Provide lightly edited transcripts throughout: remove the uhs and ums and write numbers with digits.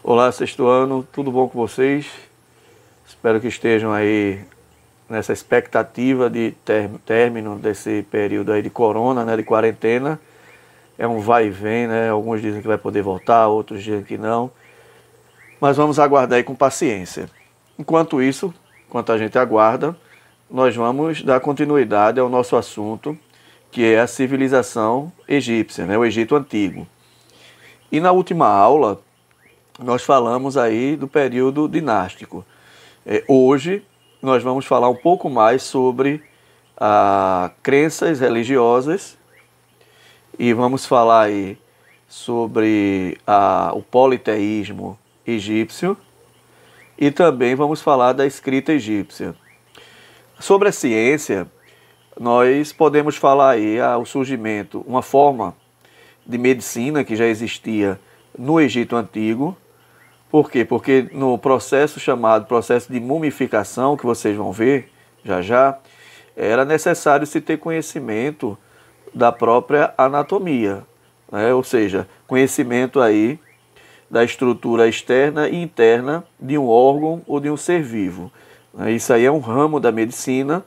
Olá, sexto ano, tudo bom com vocês? Espero que estejam aí nessa expectativa de término desse período aí de corona, né, de quarentena. É um vai e vem, né? Alguns dizem que vai poder voltar, outros dizem que não. Mas vamos aguardar aí com paciência. Enquanto isso, enquanto a gente aguarda, nós vamos dar continuidade ao nosso assunto, que é a civilização egípcia, né, o Egito Antigo. E na última aula, nós falamos aí do período dinástico. Hoje nós vamos falar um pouco mais sobre crenças religiosas e vamos falar aí sobre o politeísmo egípcio e também vamos falar da escrita egípcia. Sobre a ciência, nós podemos falar aí o surgimento, uma forma de medicina que já existia no Egito Antigo. Por quê? Porque no processo chamado processo de mumificação, que vocês vão ver já já, era necessário se ter conhecimento da própria anatomia, né? Ou seja, conhecimento aí da estrutura externa e interna de um órgão ou de um ser vivo. Isso aí é um ramo da medicina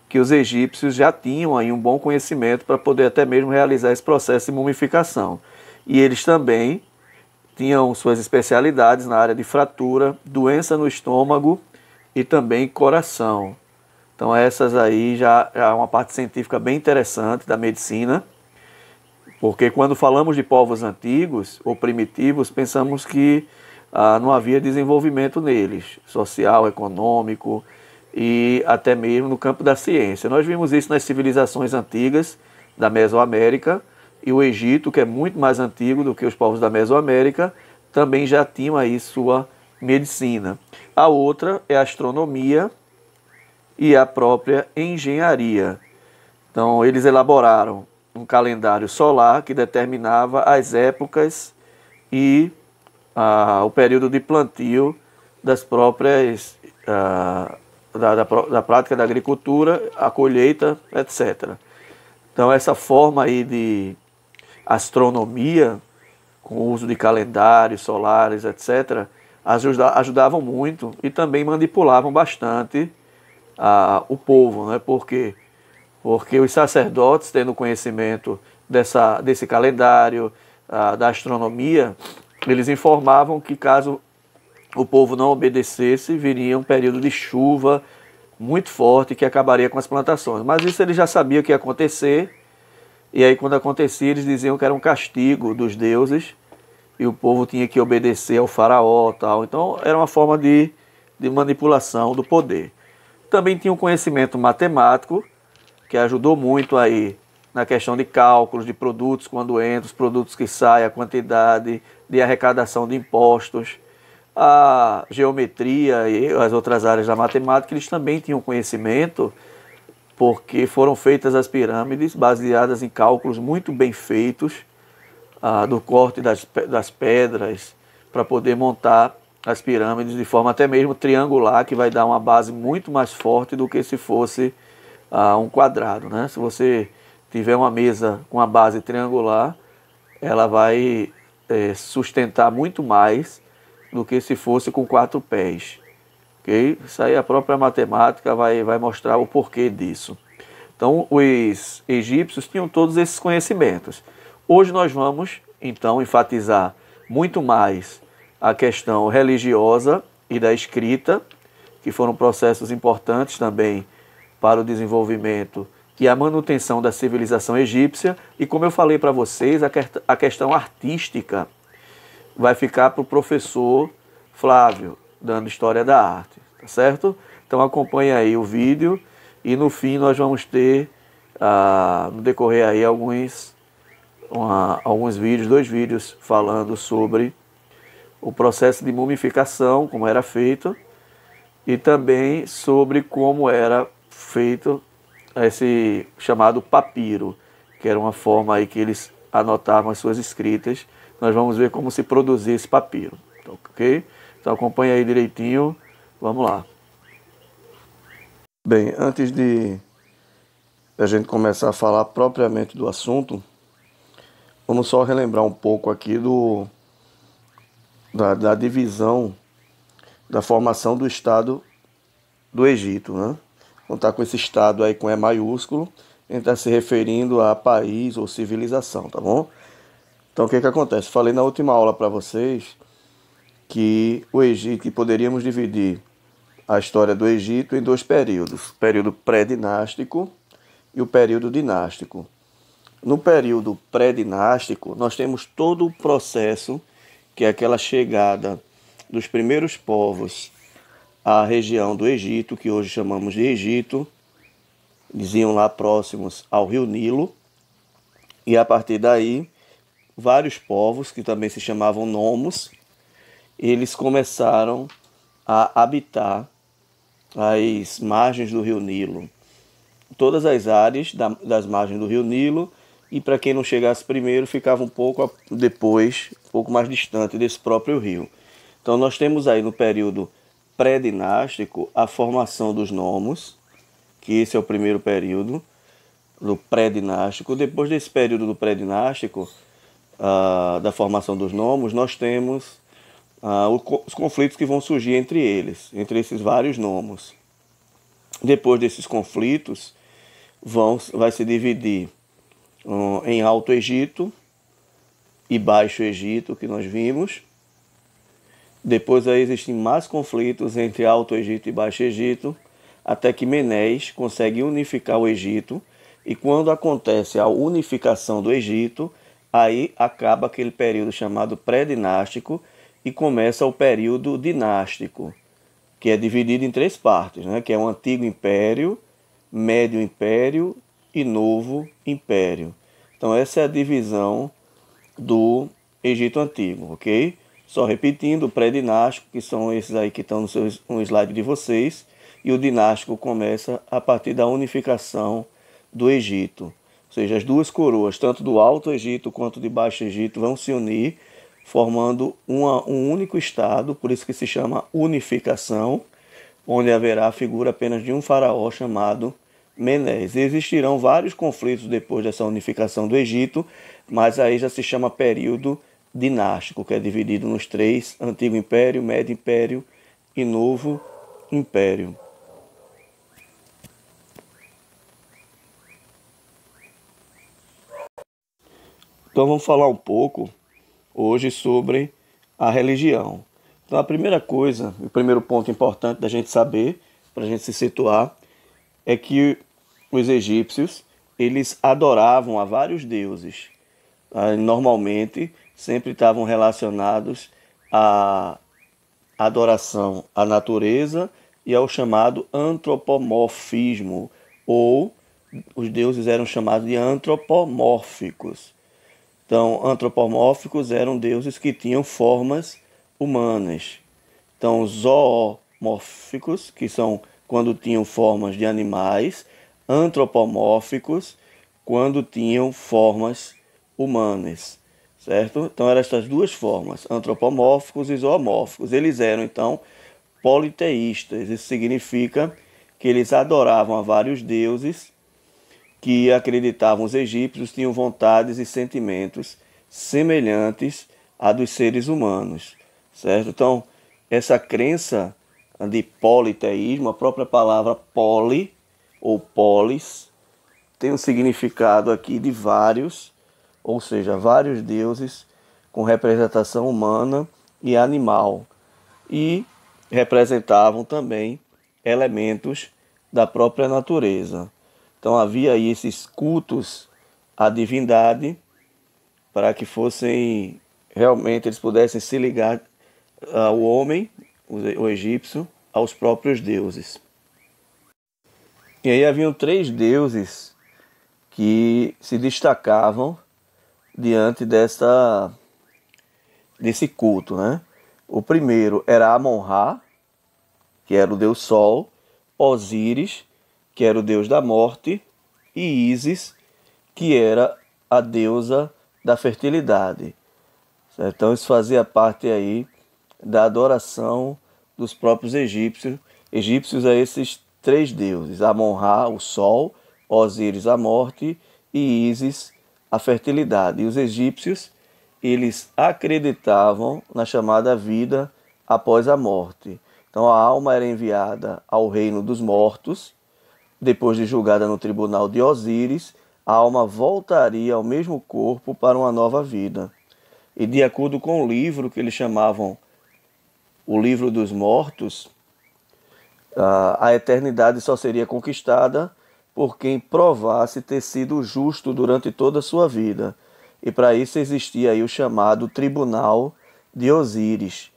que os egípcios já tinham aí um bom conhecimento para poder até mesmo realizar esse processo de mumificação. E eles também tinham suas especialidades na área de fratura, doença no estômago e também coração. Então essas aí já é uma parte científica bem interessante da medicina, porque quando falamos de povos antigos ou primitivos, pensamos que não havia desenvolvimento neles, social, econômico e até mesmo no campo da ciência. Nós vimos isso nas civilizações antigas da Mesoamérica, e o Egito, que é muito mais antigo do que os povos da Mesoamérica, também já tinham aí sua medicina. A outra é a astronomia e a própria engenharia. Então, eles elaboraram um calendário solar que determinava as épocas e o período de plantio das próprias da prática da agricultura, a colheita, etc. Então, essa forma aí de astronomia, com o uso de calendários solares, etc., ajudavam muito e também manipulavam bastante o povo, né? Por quê? Porque os sacerdotes, tendo conhecimento desse calendário, da astronomia, eles informavam que caso o povo não obedecesse, viria um período de chuva muito forte que acabaria com as plantações. Mas isso eles já sabiam que ia acontecer. E aí, quando acontecia, eles diziam que era um castigo dos deuses e o povo tinha que obedecer ao faraó tal. Então, era uma forma de manipulação do poder. Também tinha um conhecimento matemático, que ajudou muito aí na questão de cálculos de produtos, quando entram, os produtos que saem, a quantidade de arrecadação de impostos, a geometria e as outras áreas da matemática, eles também tinham conhecimento, porque foram feitas as pirâmides baseadas em cálculos muito bem feitos do corte das pedras para poder montar as pirâmides de forma até mesmo triangular, que vai dar uma base muito mais forte do que se fosse um quadrado, né? Se você tiver uma mesa com a base triangular, ela vai sustentar muito mais do que se fosse com 4 pés. Okay? Isso aí a própria matemática vai mostrar o porquê disso. Então, os egípcios tinham todos esses conhecimentos. Hoje nós vamos, então, enfatizar muito mais a questão religiosa e da escrita, que foram processos importantes também para o desenvolvimento e a manutenção da civilização egípcia. E como eu falei para vocês, a questão artística vai ficar para o professor Flávio, dando História da Arte, tá certo? Então acompanhe aí o vídeo e no fim nós vamos ter, no decorrer aí, alguns vídeos, 2 vídeos falando sobre o processo de mumificação, como era feito, e também sobre como era feito esse chamado papiro, que era uma forma aí que eles anotavam as suas escritas. Nós vamos ver como se produzia esse papiro, ok? Então acompanha aí direitinho, vamos lá. Bem, antes de a gente começar a falar propriamente do assunto, vamos só relembrar um pouco aqui da divisão, da formação do Estado do Egito, né? Quando está com esse Estado aí com E maiúsculo, a gente está se referindo a país ou civilização, tá bom? Então o que acontece? Falei na última aula para vocês que o Egito, que poderíamos dividir a história do Egito em dois períodos, o período pré-dinástico e o período dinástico. No período pré-dinástico, nós temos todo o processo, que é aquela chegada dos primeiros povos à região do Egito, que hoje chamamos de Egito, diziam lá próximos ao rio Nilo, e a partir daí, vários povos, que também se chamavam nomos, eles começaram a habitar as margens do rio Nilo, todas as áreas das margens do rio Nilo, e para quem não chegasse primeiro, ficava um pouco depois, um pouco mais distante desse próprio rio. Então nós temos aí no período pré-dinástico a formação dos nomos, que esse é o primeiro período do pré-dinástico. Depois desse período do pré-dinástico, da formação dos nomos, nós temos os conflitos que vão surgir entre eles, entre esses vários nomos. Depois desses conflitos, vai se dividir em Alto Egito e Baixo Egito, que nós vimos. Depois aí existem mais conflitos entre Alto Egito e Baixo Egito, até que Menes consegue unificar o Egito, e quando acontece a unificação do Egito, aí acaba aquele período chamado pré-dinástico e começa o período dinástico, que é dividido em três partes, né? Que é o Antigo Império, Médio Império e Novo Império. Então essa é a divisão do Egito Antigo, ok? Só repetindo, o pré-dinástico, que são esses aí que estão no slide de vocês, e o dinástico começa a partir da unificação do Egito. Ou seja, as duas coroas, tanto do Alto Egito quanto de Baixo Egito, vão se unir, formando um único estado, por isso que se chama unificação, onde haverá a figura apenas de um faraó chamado Menes. Existirão vários conflitos depois dessa unificação do Egito, mas aí já se chama período dinástico, que é dividido nos três: Antigo Império, Médio Império e Novo Império. Então vamos falar um pouco hoje sobre a religião. Então a primeira coisa, o primeiro ponto importante da gente saber, para a gente se situar, é que os egípcios, eles adoravam a vários deuses. Normalmente sempre estavam relacionados à adoração à natureza e ao chamado antropomorfismo, ou os deuses eram chamados de antropomórficos. Então, antropomórficos eram deuses que tinham formas humanas. Então, zoomórficos, que são quando tinham formas de animais, antropomórficos, quando tinham formas humanas, certo? Então, eram essas duas formas, antropomórficos e zoomórficos. Eles eram, então, politeístas. Isso significa que eles adoravam a vários deuses, que acreditavam os egípcios tinham vontades e sentimentos semelhantes a dos seres humanos, certo? Então, essa crença de politeísmo, a própria palavra poli ou polis, tem um significado aqui de vários, ou seja, vários deuses com representação humana e animal, e representavam também elementos da própria natureza. Então havia aí esses cultos à divindade para que fossem, realmente eles pudessem se ligar ao homem, o egípcio, aos próprios deuses. E aí haviam três deuses que se destacavam diante desse culto, né? O primeiro era Amon-Ra, que era o deus Sol, Osíris, que era o deus da morte, e Ísis, que era a deusa da fertilidade. Certo? Então isso fazia parte aí da adoração dos próprios egípcios a esses três deuses: Amon-Ra, o sol, Osíris, a morte, e Ísis, a fertilidade. E os egípcios, eles acreditavam na chamada vida após a morte. Então a alma era enviada ao reino dos mortos, depois de julgada no tribunal de Osíris, a alma voltaria ao mesmo corpo para uma nova vida. E de acordo com o livro que eles chamavam o Livro dos Mortos, a eternidade só seria conquistada por quem provasse ter sido justo durante toda a sua vida. E para isso existia aí o chamado Tribunal de Osíris,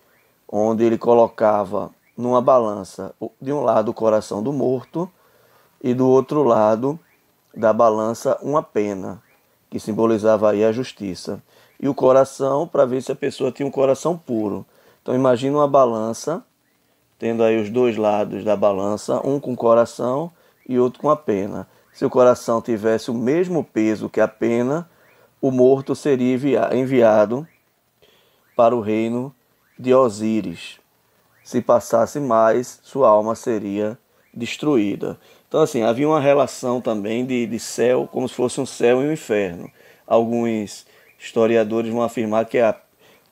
onde ele colocava numa balança, de um lado o coração do morto e do outro lado da balança uma pena, que simbolizava aí a justiça. E o coração, para ver se a pessoa tinha um coração puro. Então imagina uma balança, tendo aí os dois lados da balança, um com coração e outro com a pena. Se o coração tivesse o mesmo peso que a pena, o morto seria enviado para o reino de Osíris. Se passasse mais, sua alma seria destruída. Então, assim, havia uma relação também de céu, como se fosse um céu e um inferno. Alguns historiadores vão afirmar que o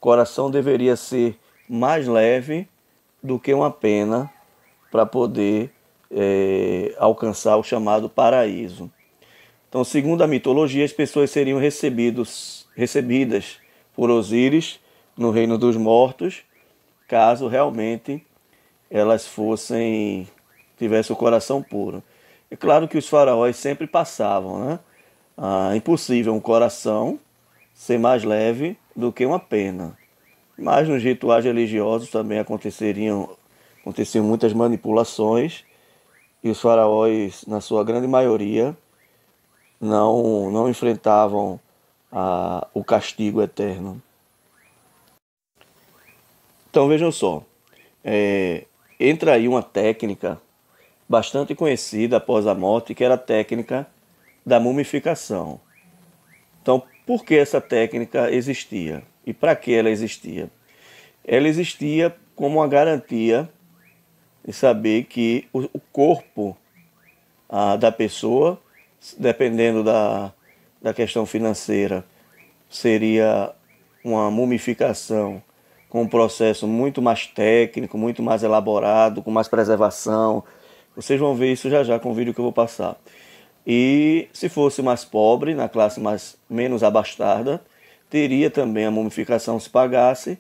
coração deveria ser mais leve do que uma pena para poder alcançar o chamado paraíso. Então, segundo a mitologia, as pessoas seriam recebidas por Osíris no reino dos mortos, caso realmente elas tivessem o coração puro. É claro que os faraós sempre passavam, né? Impossível um coração ser mais leve do que uma pena. Mas nos rituais religiosos também aconteciam muitas manipulações e os faraós, na sua grande maioria, não enfrentavam o castigo eterno. Então vejam só, entra aí uma técnica bastante conhecida após a morte, que era a técnica da mumificação. Então, por que essa técnica existia? E para que ela existia? Ela existia como uma garantia de saber que o corpo da pessoa, dependendo da questão financeira, seria uma mumificação com um processo muito mais técnico, muito mais elaborado, com mais preservação. Vocês vão ver isso já já com o vídeo que eu vou passar. E se fosse mais pobre, na classe menos abastada, teria também a mumificação se pagasse,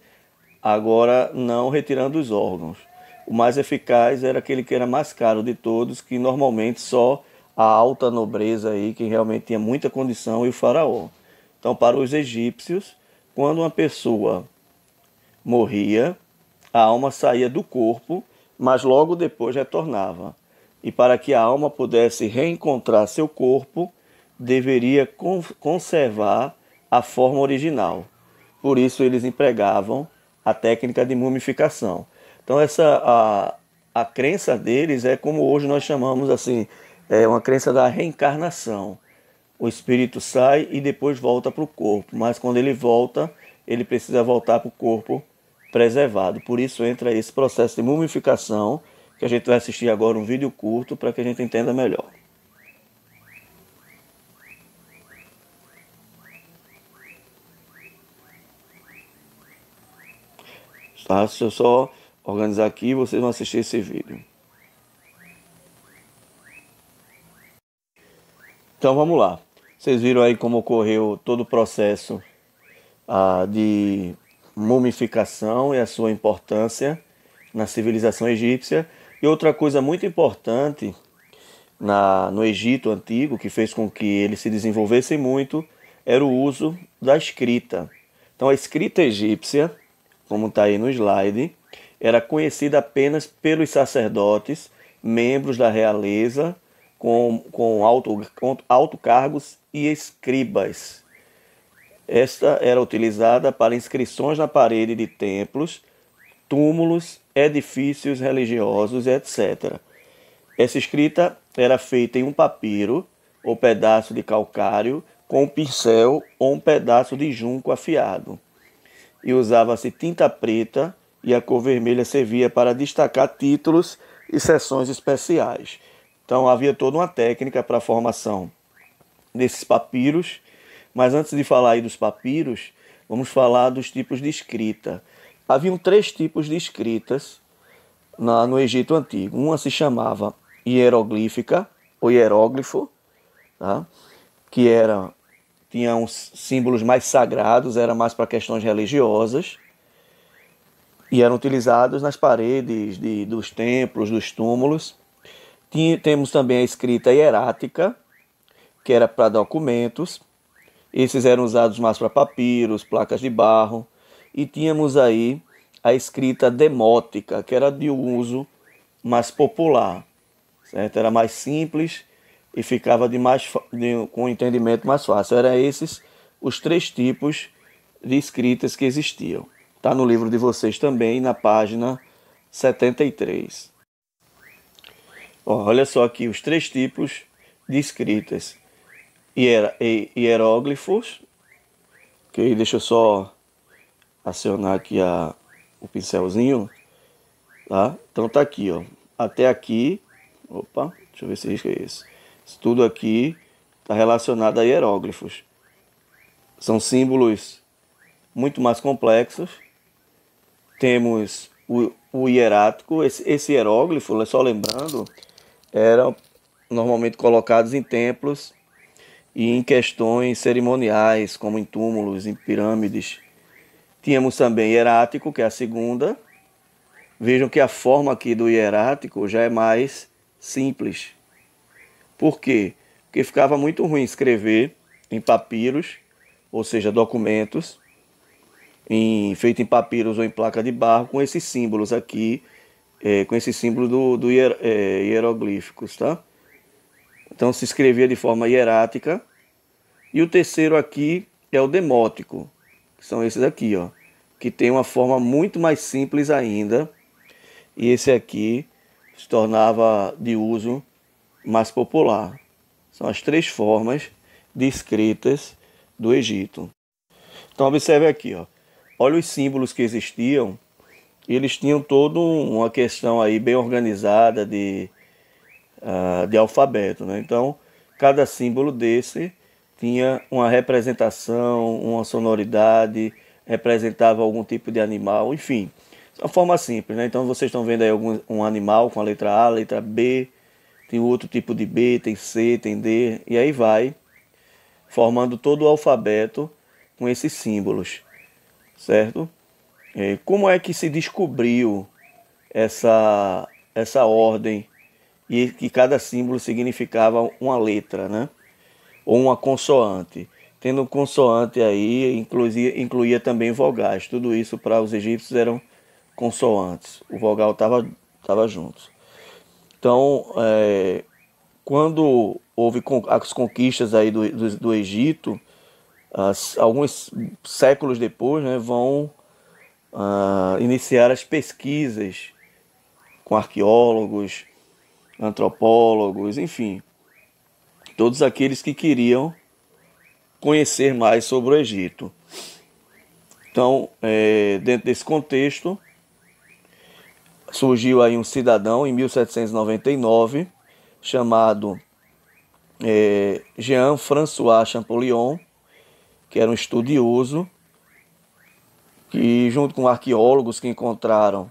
agora não retirando os órgãos. O mais eficaz era aquele que era mais caro de todos, que normalmente só a alta nobreza aí, quem realmente tinha muita condição, e o faraó. Então, para os egípcios, quando uma pessoa morria, a alma saía do corpo, mas logo depois retornava. E para que a alma pudesse reencontrar seu corpo, deveria conservar a forma original. Por isso eles empregavam a técnica de mumificação. Então a crença deles é como hoje nós chamamos assim, é uma crença da reencarnação. O espírito sai e depois volta para o corpo, mas quando ele volta, ele precisa voltar para o corpo preservado. Por isso entra esse processo de mumificação, que a gente vai assistir agora um vídeo curto para que a gente entenda melhor. Tá? Deixa eu só organizar aqui e vocês vão assistir esse vídeo. Então vamos lá. Vocês viram aí como ocorreu todo o processo de mumificação e a sua importância na civilização egípcia. E outra coisa muito importante no Egito Antigo, que fez com que eles se desenvolvessem muito, era o uso da escrita. Então a escrita egípcia, como está aí no slide, era conhecida apenas pelos sacerdotes, membros da realeza, com alto cargos e escribas. Esta era utilizada para inscrições na parede de templos, túmulos, edifícios religiosos, etc. Essa escrita era feita em um papiro ou pedaço de calcário com um pincel ou um pedaço de junco afiado. E usava-se tinta preta e a cor vermelha servia para destacar títulos e seções especiais. Então havia toda uma técnica para a formação desses papiros. Mas antes de falar aí dos papiros, vamos falar dos tipos de escrita. Haviam 3 tipos de escritas no Egito Antigo. Uma se chamava hieroglífica, ou hieróglifo, tá? Que tinha uns símbolos mais sagrados, era mais para questões religiosas, e eram utilizados nas paredes dos templos, dos túmulos. Temos também a escrita hierática, que era para documentos. Esses eram usados mais para papiros, placas de barro. E tínhamos aí a escrita demótica, que era de uso mais popular, certo? Era mais simples e ficava com um entendimento mais fácil. Eram esses os 3 tipos de escritas que existiam. Está no livro de vocês também, na página 73. Olha só aqui os 3 tipos de escritas. Hieróglifos. Ok, deixa eu só acionar aqui o pincelzinho. Tá? Então tá aqui, ó. Até aqui. Opa, deixa eu ver se risca isso. Isso tudo aqui está relacionado a hieróglifos. São símbolos muito mais complexos. Temos o hierático. Esse hieróglifo, só lembrando, eram normalmente colocados em templos e em questões cerimoniais, como em túmulos, em pirâmides. Tínhamos também hierático, que é a segunda. Vejam que a forma aqui do hierático já é mais simples. Por quê? Porque ficava muito ruim escrever em papiros, ou seja, documentos, feito em papiros ou em placa de barro, com esses símbolos aqui, com esse símbolo hieroglíficos, tá? Então se escrevia de forma hierática. E o terceiro aqui é o demótico, que são esses aqui, ó, que tem uma forma muito mais simples ainda. E esse aqui se tornava de uso mais popular. São as 3 formas de escritas do Egito. Então observe aqui, ó. Olha os símbolos que existiam. Eles tinham toda uma questão aí bem organizada de alfabeto, né? Então cada símbolo desse tinha uma representação, uma sonoridade, representava algum tipo de animal, enfim. De uma forma simples, né? Então vocês estão vendo aí um animal com a letra A, letra B, tem outro tipo de B, tem C, tem D, e aí vai, formando todo o alfabeto com esses símbolos, certo? Como é que se descobriu essa ordem e que cada símbolo significava uma letra, né? Ou uma consoante? Tendo consoante aí, incluía também vogais. Tudo isso para os egípcios eram consoantes. O vogal estava junto. Então, quando houve as conquistas aí do Egito, alguns séculos depois, né, vão iniciar as pesquisas com arqueólogos, antropólogos, enfim, todos aqueles que queriam conhecer mais sobre o Egito. Então, dentro desse contexto, surgiu aí um cidadão em 1799 chamado Jean-François Champollion, que era um estudioso, que junto com arqueólogos que encontraram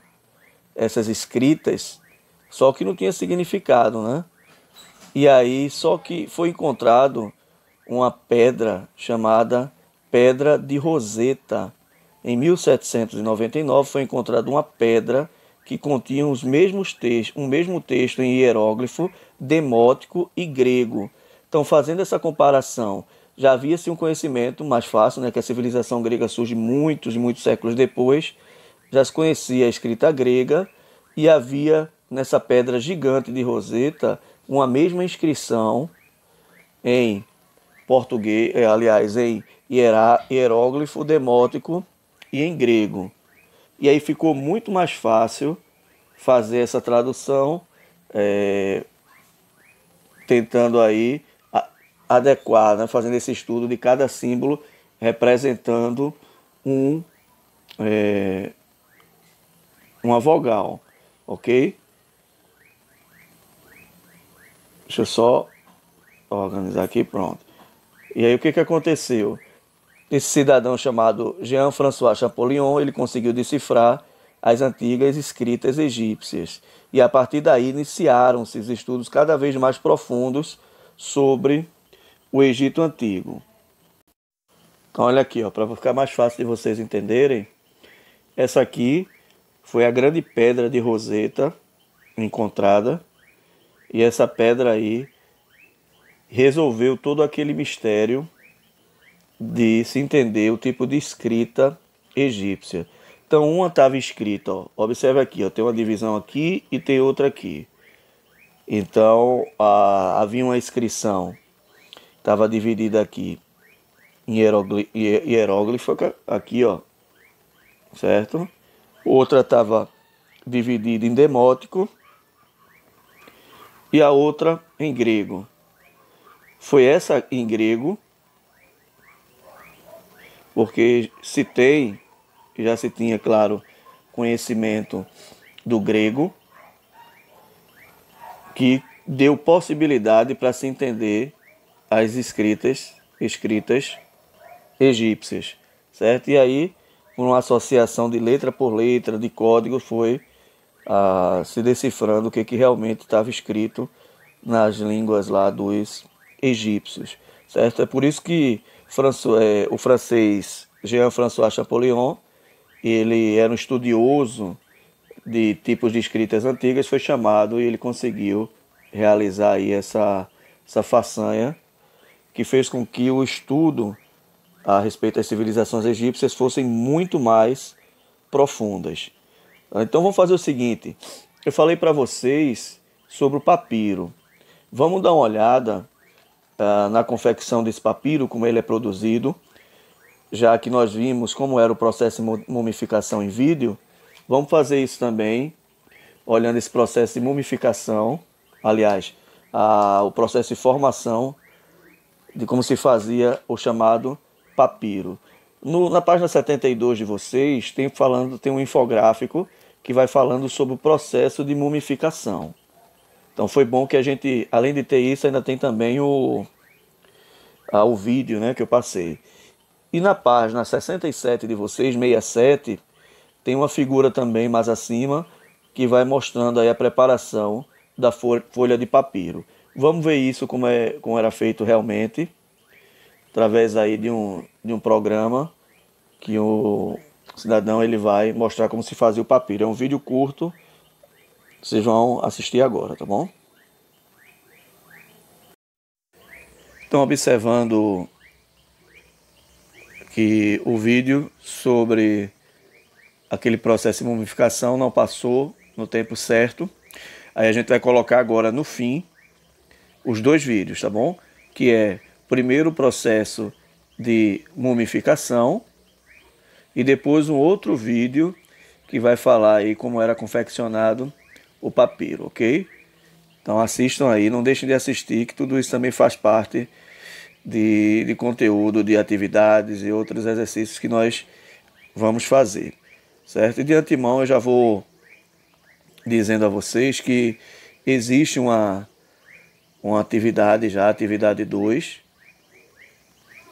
essas escritas, só que não tinha significado, né? E aí só que foi encontrado uma pedra chamada Pedra de Roseta. Em 1799 foi encontrada uma pedra que continha um mesmo texto em hieróglifo, demótico e grego. Então, fazendo essa comparação, já havia-se um conhecimento mais fácil, né, que a civilização grega surge muitos séculos depois. Já se conhecia a escrita grega e havia nessa pedra gigante de Roseta uma mesma inscrição em português, aliás, em hieróglifo, demótico e em grego. E aí ficou muito mais fácil fazer essa tradução, tentando aí adequar, né, fazendo esse estudo de cada símbolo representando uma vogal, ok? Deixa eu só organizar aqui, pronto. E aí o que aconteceu? esse cidadão chamado Jean-François Champollion, ele conseguiu decifrar as antigas escritas egípcias. E a partir daí iniciaram-se os estudos cada vez mais profundos sobre o Egito Antigo. Então olha aqui, para ficar mais fácil de vocês entenderem, essa aqui foi a grande pedra de Roseta encontrada, e essa pedra aí resolveu todo aquele mistério de se entender o tipo de escrita egípcia. Então uma estava escrita, ó, observe aqui, ó, tem uma divisão aqui e tem outra aqui. Então havia uma inscrição, estava dividida aqui em hieróglifo aqui, ó, certo? Outra estava dividida em demótico e a outra em grego. Foi essa em grego, porque já se tinha, claro, conhecimento do grego, que deu possibilidade para se entender as escritas egípcias, certo? E aí, por uma associação de letra por letra, de código, foi se decifrando o que realmente estava escrito nas línguas lá dos egípcios, certo? É por isso que o francês Jean-François Champollion, ele era um estudioso de tipos de escritas antigas, foi chamado e ele conseguiu realizar aí essa façanha que fez com que o estudo a respeito das civilizações egípcias fossem muito mais profundas. Então vamos fazer o seguinte, eu falei para vocês sobre o papiro. Vamos dar uma olhada na confecção desse papiro, como ele é produzido, já que nós vimos como era o processo de mumificação em vídeo. Vamos fazer isso também, olhando esse processo de mumificação, aliás, o processo de formação de como se fazia o chamado papiro. Na página 72 de vocês, tem um infográfico que vai falando sobre o processo de mumificação. Então foi bom que a gente, além de ter isso, ainda tem também o vídeo, né, que eu passei. E na página 67 de vocês, 67, tem uma figura também mais acima, que vai mostrando aí a preparação da folha de papiro. Vamos ver isso como era feito realmente, através aí de um programa que o cidadão ele vai mostrar como se fazia o papiro. É um vídeo curto, vocês vão assistir agora, tá bom? Estão observando que o vídeo sobre aquele processo de mumificação não passou no tempo certo. Aí a gente vai colocar agora no fim os dois vídeos, tá bom? Que é primeiro o processo de mumificação e depois um outro vídeo que vai falar aí como era confeccionado o papiro, ok? Então assistam aí, não deixem de assistir, que tudo isso também faz parte de conteúdo, de atividades e outros exercícios que nós vamos fazer, certo? E de antemão eu já vou dizendo a vocês que existe uma atividade já, atividade 2,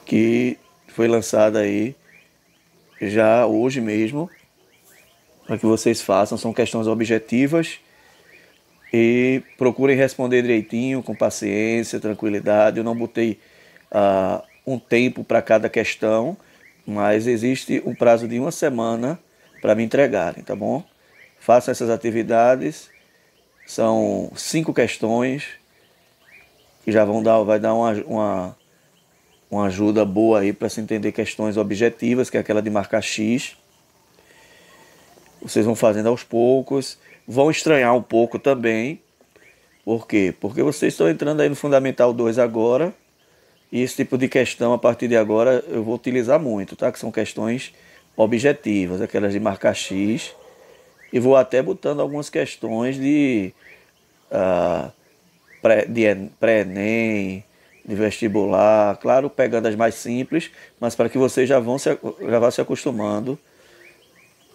que foi lançada aí já hoje mesmo, para que vocês façam. São questões objetivas e procurem responder direitinho, com paciência, tranquilidade. Eu não botei um tempo para cada questão, mas existe um prazo de 1 semana para me entregarem, tá bom? Façam essas atividades, são 5 questões, que já vai dar uma ajuda boa aí para se entender questões objetivas, que é aquela de marcar X. Vocês vão fazendo aos poucos, vão estranhar um pouco também. Por quê? Porque vocês estão entrando aí no Fundamental 2 agora, e esse tipo de questão, a partir de agora, eu vou utilizar muito, tá? Que são questões objetivas, aquelas de marcar X, e vou até botando algumas questões de pré-ENEM, de vestibular, claro, pegando as mais simples, mas para que vocês já vão se acostumando,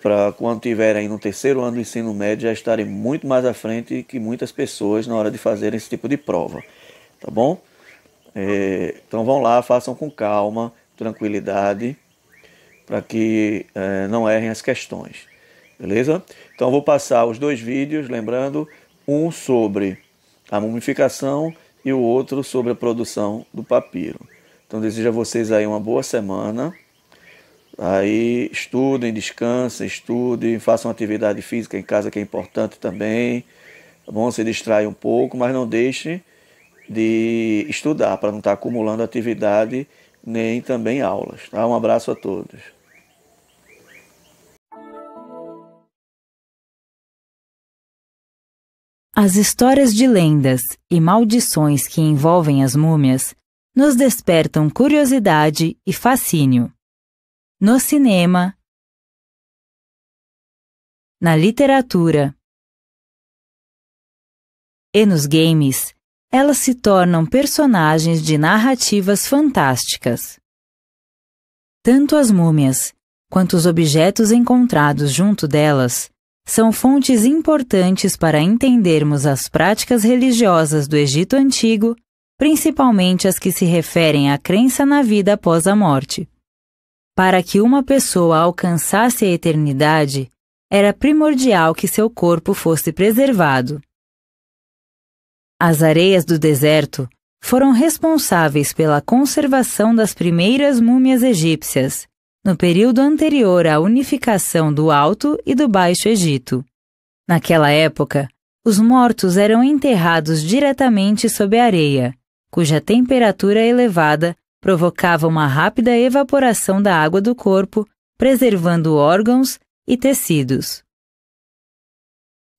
para quando tiverem aí no terceiro ano do ensino médio já estarem muito mais à frente que muitas pessoas na hora de fazerem esse tipo de prova, tá bom? Então vão lá, façam com calma, tranquilidade, para que não errem as questões. Beleza? Então eu vou passar os 2 vídeos, lembrando, um sobre a mumificação e o outro sobre a produção do papiro. Então desejo a vocês aí uma boa semana. Aí estudem, descansem, estudem, façam atividade física em casa, que é importante também. É bom se distrair um pouco, mas não deixe de estudar para não estar acumulando atividade nem também aulas. Tá? Um abraço a todos. As histórias de lendas e maldições que envolvem as múmias nos despertam curiosidade e fascínio. No cinema, na literatura e nos games, elas se tornam personagens de narrativas fantásticas. Tanto as múmias quanto os objetos encontrados junto delas são fontes importantes para entendermos as práticas religiosas do Egito Antigo, principalmente as que se referem à crença na vida após a morte. Para que uma pessoa alcançasse a eternidade, era primordial que seu corpo fosse preservado. As areias do deserto foram responsáveis pela conservação das primeiras múmias egípcias, no período anterior à unificação do Alto e do Baixo Egito. Naquela época, os mortos eram enterrados diretamente sob a areia, cuja temperatura elevada provocava uma rápida evaporação da água do corpo, preservando órgãos e tecidos.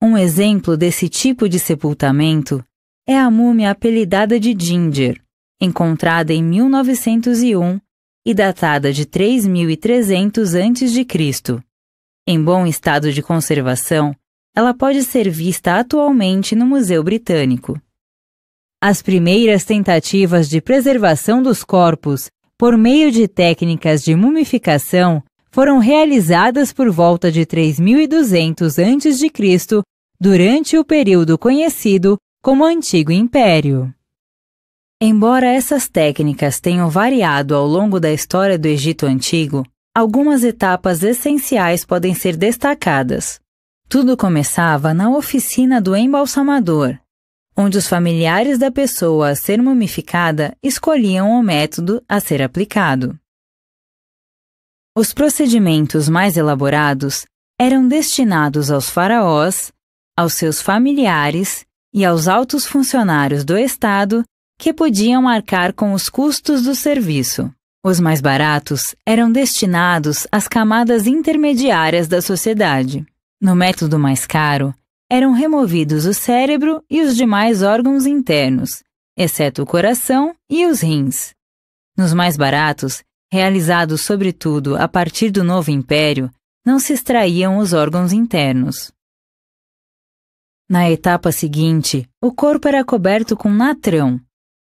Um exemplo desse tipo de sepultamento é a múmia apelidada de Ginger, encontrada em 1901 e datada de 3.300 a.C. Em bom estado de conservação, ela pode ser vista atualmente no Museu Britânico. As primeiras tentativas de preservação dos corpos por meio de técnicas de mumificação foram realizadas por volta de 3.200 a.C., durante o período conhecido como Antigo Império. Embora essas técnicas tenham variado ao longo da história do Egito Antigo, algumas etapas essenciais podem ser destacadas. Tudo começava na oficina do embalsamador, onde os familiares da pessoa a ser mumificada escolhiam o método a ser aplicado. Os procedimentos mais elaborados eram destinados aos faraós, aos seus familiares e aos altos funcionários do Estado que podiam arcar com os custos do serviço. Os mais baratos eram destinados às camadas intermediárias da sociedade. No método mais caro, eram removidos o cérebro e os demais órgãos internos, exceto o coração e os rins. Nos mais baratos, realizados sobretudo a partir do Novo Império, não se extraíam os órgãos internos. Na etapa seguinte, o corpo era coberto com natrão,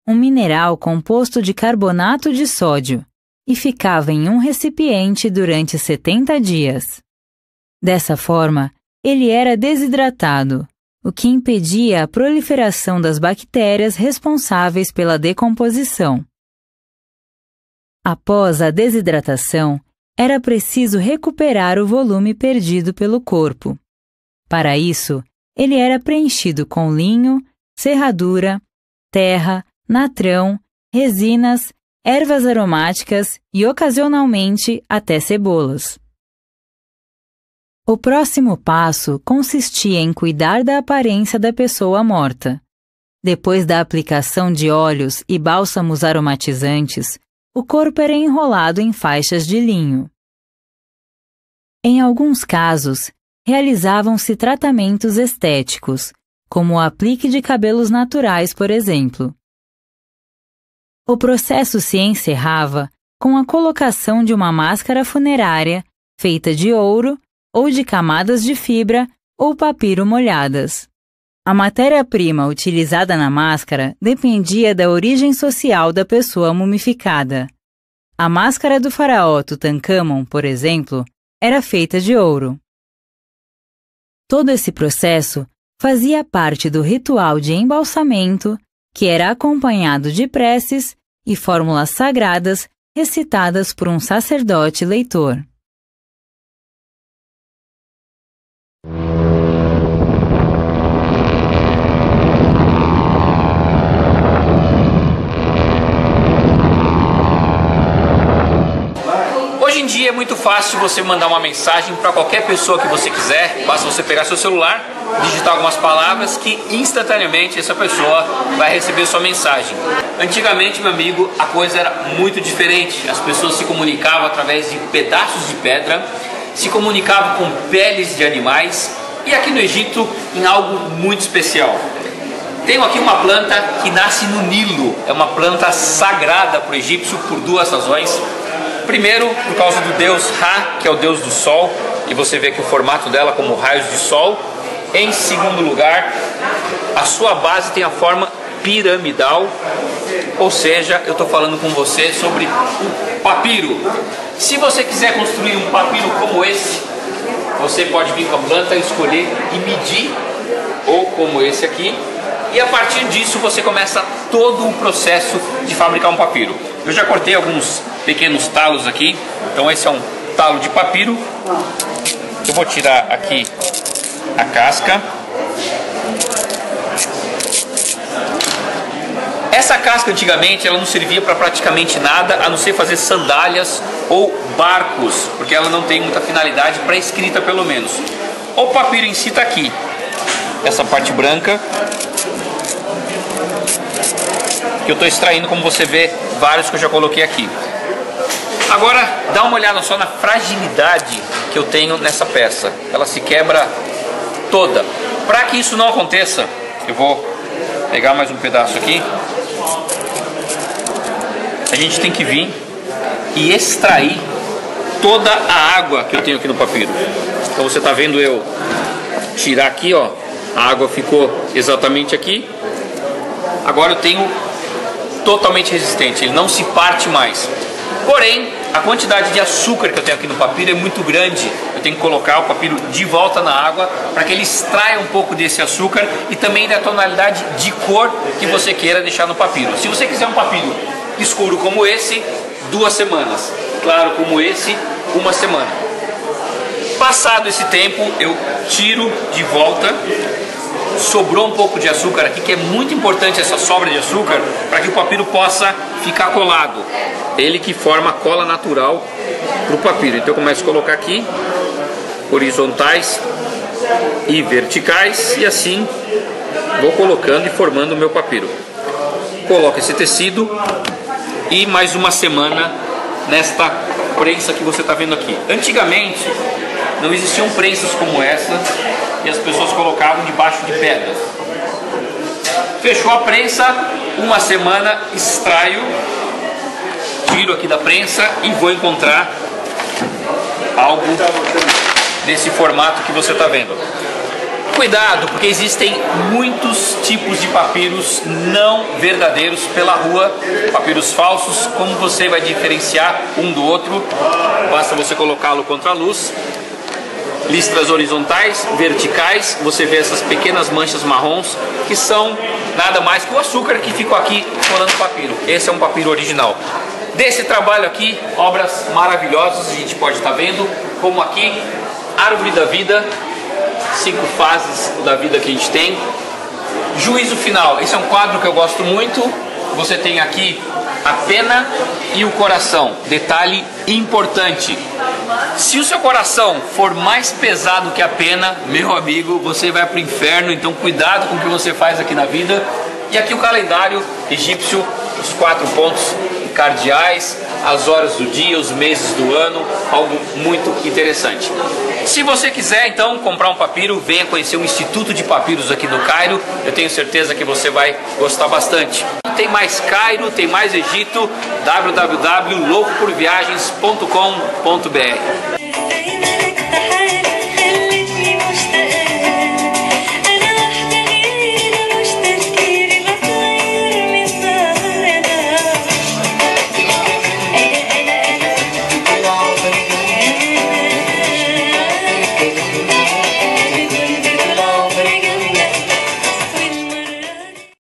um mineral composto de carbonato de sódio, e ficava em um recipiente durante 70 dias. Dessa forma, ele era desidratado, o que impedia a proliferação das bactérias responsáveis pela decomposição. Após a desidratação, era preciso recuperar o volume perdido pelo corpo. Para isso, ele era preenchido com linho, serradura, terra, natrão, resinas, ervas aromáticas e, ocasionalmente, até cebolas. O próximo passo consistia em cuidar da aparência da pessoa morta. Depois da aplicação de óleos e bálsamos aromatizantes, o corpo era enrolado em faixas de linho. Em alguns casos, realizavam-se tratamentos estéticos, como o aplique de cabelos naturais, por exemplo. O processo se encerrava com a colocação de uma máscara funerária feita de ouro ou de camadas de fibra ou papiro molhadas. A matéria-prima utilizada na máscara dependia da origem social da pessoa mumificada. A máscara do faraó Tutancâmon, por exemplo, era feita de ouro. Todo esse processo fazia parte do ritual de embalsamento, que era acompanhado de preces e fórmulas sagradas recitadas por um sacerdote leitor. Hoje em dia é muito fácil você mandar uma mensagem para qualquer pessoa que você quiser. Basta você pegar seu celular, digitar algumas palavras que instantaneamente essa pessoa vai receber sua mensagem. Antigamente, meu amigo, a coisa era muito diferente. As pessoas se comunicavam através de pedaços de pedra, se comunicavam com peles de animais e aqui no Egito em algo muito especial. Tenho aqui uma planta que nasce no Nilo. É uma planta sagrada para o egípcio por duas razões. Primeiro, por causa do deus Ra, que é o deus do sol, e você vê aqui o formato dela como raios de sol. Em segundo lugar, a sua base tem a forma piramidal, ou seja, eu estou falando com você sobre o papiro. Se você quiser construir um papiro como esse, você pode vir com a planta, escolher e medir, ou como esse aqui, e a partir disso você começa todo o processo de fabricar um papiro. Eu já cortei alguns pequenos talos aqui, então esse é um talo de papiro. Eu vou tirar aqui a casca. Essa casca antigamente ela não servia para praticamente nada, a não ser fazer sandálias ou barcos, porque ela não tem muita finalidade para escrita pelo menos. O papiro em si está aqui, essa parte branca, que eu estou extraindo, como você vê, vários que eu já coloquei aqui. Agora, dá uma olhada só na fragilidade que eu tenho nessa peça. Ela se quebra toda. Para que isso não aconteça, eu vou pegar mais um pedaço aqui. A gente tem que vir e extrair toda a água que eu tenho aqui no papiro. Então você está vendo eu tirar aqui, ó. A água ficou exatamente aqui. Agora eu tenho totalmente resistente, ele não se parte mais. Porém, a quantidade de açúcar que eu tenho aqui no papiro é muito grande. Eu tenho que colocar o papiro de volta na água para que ele extraia um pouco desse açúcar e também da tonalidade de cor que você queira deixar no papiro. Se você quiser um papiro escuro como esse, 2 semanas. Claro como esse, 1 semana. Passado esse tempo, eu tiro de volta. Sobrou um pouco de açúcar aqui, que é muito importante essa sobra de açúcar para que o papiro possa ficar colado. Ele que forma a cola natural para o papiro. Então eu começo a colocar aqui horizontais e verticais e assim vou colocando e formando o meu papiro. Coloco esse tecido e mais 1 semana nesta prensa que você está vendo aqui. Antigamente não existiam prensas como essa e as pessoas colocavam debaixo de pedras. Fechou a prensa, 1 semana, extraio, tiro aqui da prensa e vou encontrar algo desse formato que você está vendo. Cuidado, porque existem muitos tipos de papiros não verdadeiros pela rua, papiros falsos. Como você vai diferenciar um do outro? Basta você colocá-lo contra a luz. Listras horizontais, verticais, você vê essas pequenas manchas marrons que são nada mais que o açúcar que ficou aqui colando o papiro. Esse é um papiro original. Desse trabalho aqui, obras maravilhosas, a gente pode estar vendo, como aqui, Árvore da Vida, 5 fases da vida que a gente tem. Juízo Final, esse é um quadro que eu gosto muito. Você tem aqui a pena e o coração, detalhe importante. Se o seu coração for mais pesado que a pena, meu amigo, você vai para o inferno, então cuidado com o que você faz aqui na vida. E aqui o calendário egípcio, os 4 pontos cardeais, as horas do dia, os meses do ano, algo muito interessante. Se você quiser então comprar um papiro, venha conhecer o Instituto de Papiros aqui no Cairo, eu tenho certeza que você vai gostar bastante. Tem mais Cairo, tem mais Egito, www.loucoporviagens.com.br.